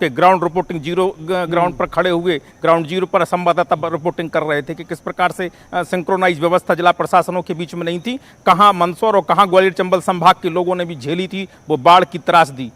आपके ground reporting zero ground पर खड़े हुए, ग्राउंड जीरो पर संवाददाता रिपोर्टिंग कर रहे थे कि किस प्रकार से सिंक्रोनाइज व्यवस्था जिला प्रशासनों के बीच में नहीं थी, कहाँ मंदसौर और कहाँ ग्वालियर चंबल संभाग के लोगों ने भी झेली थी वो बाढ़ की त्रासदी।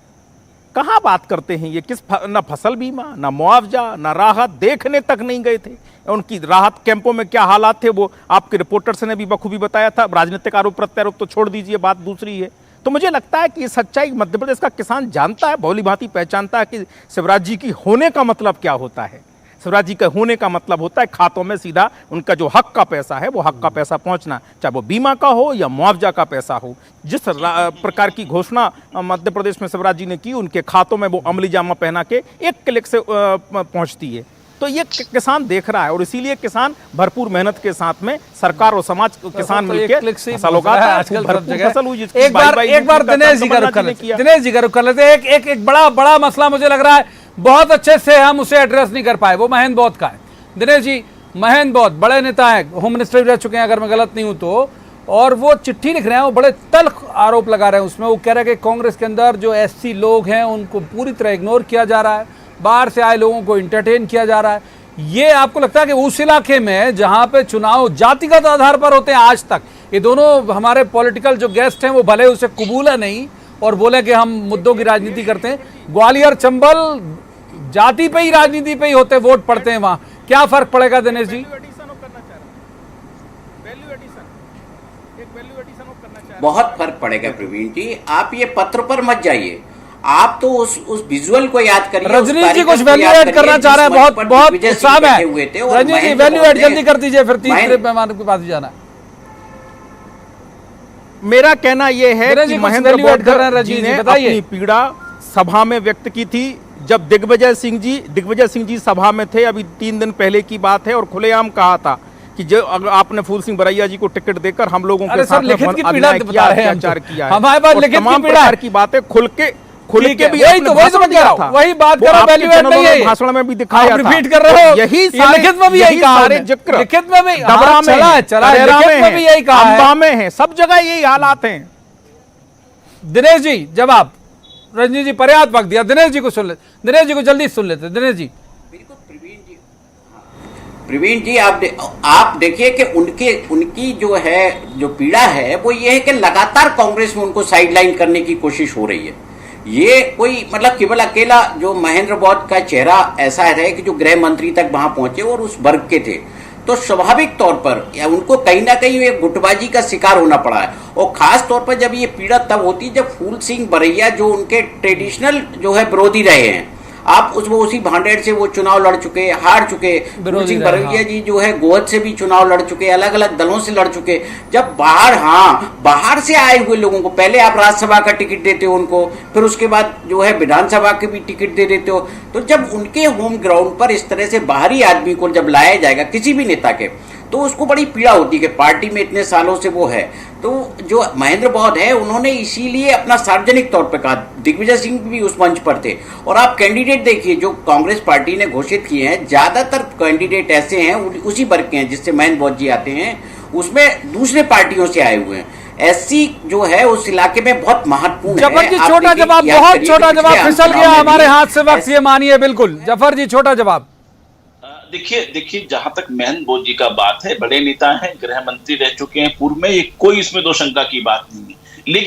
कहाँ बात करते हैं ये, ना फसल बीमा, ना मुआवजा, ना राहत, देखने तक नहीं गए थे। उनकी राहत कैंपों में क्या हालात थे वो आपके रिपोर्टर्स ने भी बखूबी बताया था। राजनीतिक आरोप प्रत्यारोप तो छोड़ दीजिए, बात दूसरी है। तो मुझे लगता है कि ये सच्चाई मध्य प्रदेश का किसान जानता है, भली भांति पहचानता है कि शिवराज जी की होने का मतलब क्या होता है। शिवराज जी का होने का मतलब होता है खातों में सीधा उनका जो हक का पैसा है वो हक का पैसा पहुंचना, चाहे वो बीमा का हो या मुआवजा का पैसा हो। जिस प्रकार की घोषणा मध्य प्रदेश में शिवराज जी ने की, उनके खातों में वो अमली जामा पहना के एक क्लिक से पहुंचती है। तो ये किसान देख रहा है और इसीलिए किसान भरपूर मेहनत के साथ में सरकार और समाज किसान मिलकर फसल उगाता है। आजकल फसल हुई। एक बार दिनेश जी का रुख कर लेते हैं। एक बड़ा मसला मुझे लग रहा है बहुत अच्छे से हम उसे एड्रेस नहीं कर पाए, वो महेंद्र बौद्ध का है। दिनेश जी, महेंद्र बौद्ध बड़े नेता हैं, होम मिनिस्टर भी रह चुके हैं अगर मैं गलत नहीं हूं तो, और वो चिट्ठी लिख रहे हैं, वो बड़े तल्ख आरोप लगा रहे हैं उसमें। वो कह रहे हैं कि कांग्रेस के अंदर जो एससी लोग हैं उनको पूरी तरह इग्नोर किया जा रहा है, बाहर से आए लोगों को इंटरटेन किया जा रहा है। ये आपको लगता है कि उस इलाके में जहां पे चुनाव जातिगत आधार पर होते हैं, आज तक ये दोनों हमारे पॉलिटिकल जो गेस्ट हैं वो भले उसे कबूला नहीं और बोले कि हम मुद्दों की राजनीति करते हैं, ग्वालियर चंबल जाति पे ही राजनीति पे ही होते, वोट पड़ते हैं वहां, क्या फर्क पड़ेगा दिनेश जी? बहुत फर्क पड़ेगा प्रवीण जी। आप ये पत्र पर मत जाइए, आप तो उस विजुअल को याद करिए। रजनी जी कुछ वैल्यू ऐड करना चाह रहे हैं, बहुत उत्साह है। रजनी जी वैल्यू ऐड जल्दी कर दीजिए, फिर तीसरे पैमाने के पास ही जाना है। मेरा कहना यह है कि महेंद्र बौद्ध जी ने अपनी पीड़ा सभा में व्यक्त की थी जब दिग्विजय सिंह जी सभा में थे। अभी 3 दिन पहले की बात है और खुलेआम कहा था कि जो आपने फूल सिंह बरैया जी को टिकट देकर हम लोगों के साथ अत्याचार किया है, हमारे पास लिखित तमाम प्रकार की बातें खुल के भी वही बात करो, वैल्यू ऐड नहीं है, भाषण में भी दिखाया, रिपीट कर रहे हो, यही लिखित में भी यही कहा, लिखित में भी यही कहा है, सब जगह यही हालात हैं। दिनेश जी जवाब, रजनी जी पर्याप्त वक्त दिया, दिनेश जी को सुन ले, दिनेश जी को जल्दी सुन लेते। दिनेश जी बिल्कुल। प्रवीण जी आप देखिए कि उनकी जो पीड़ा है वो ये है कि लगातार कांग्रेस में उनको साइडलाइन करने की कोशिश हो रही है। ये कोई मतलब केवल अकेला जो महेंद्र बौद्ध का चेहरा ऐसा है कि जो गृह मंत्री तक वहां पहुंचे और उस वर्ग के थे, तो स्वाभाविक तौर पर उनको कहीं ना कहीं एक गुटबाजी का शिकार होना पड़ा है। और खास तौर पर जब ये पीड़ा तब होती है जब फूल सिंह बरैया जो उनके ट्रेडिशनल जो है विरोधी रहे हैं, आप उसी भांडेर से वो चुनाव लड़ चुके, हार चुके। फूल सिंह बरैया जी जो है गोहद से भी चुनाव लड़ चुके, अलग अलग दलों से लड़ चुके। जब बाहर से आए हुए लोगों को पहले आप राज्यसभा का टिकट देते हो उनको, फिर उसके बाद जो है विधानसभा के भी टिकट दे देते हो, तो जब उनके होम ग्राउंड पर इस तरह से बाहरी आदमी को जब लाया जाएगा किसी भी नेता के, तो उसको बड़ी पीड़ा होती है कि पार्टी में इतने सालों से वो है। तो जो महेंद्र बौद्ध है उन्होंने इसीलिए अपना सार्वजनिक तौर पर कहा, दिग्विजय सिंह भी उस मंच पर थे। और आप कैंडिडेट देखिए जो कांग्रेस पार्टी ने घोषित किए हैं, ज्यादातर कैंडिडेट ऐसे हैं उसी वर्ग के हैं जिससे महेंद्र बौद्ध जी आते हैं, उसमें दूसरे पार्टियों से आए हुए हैं। एससी जो है उस इलाके में बहुत महत्वपूर्ण है। जफर जी छोटा जवाब, बहुत छोटा जवाब, फिसल गया हमारे हाथ से वक्त, ये मानिए बिल्कुल। जफर जी छोटा जवाब। देखिए जहां तक महेंद्र बौद्ध जी का बात है, बड़े नेता हैं, गृह मंत्री रह चुके हैं पूर्व में, कोई इसमें दो शंका की बात नहीं है। लेकिन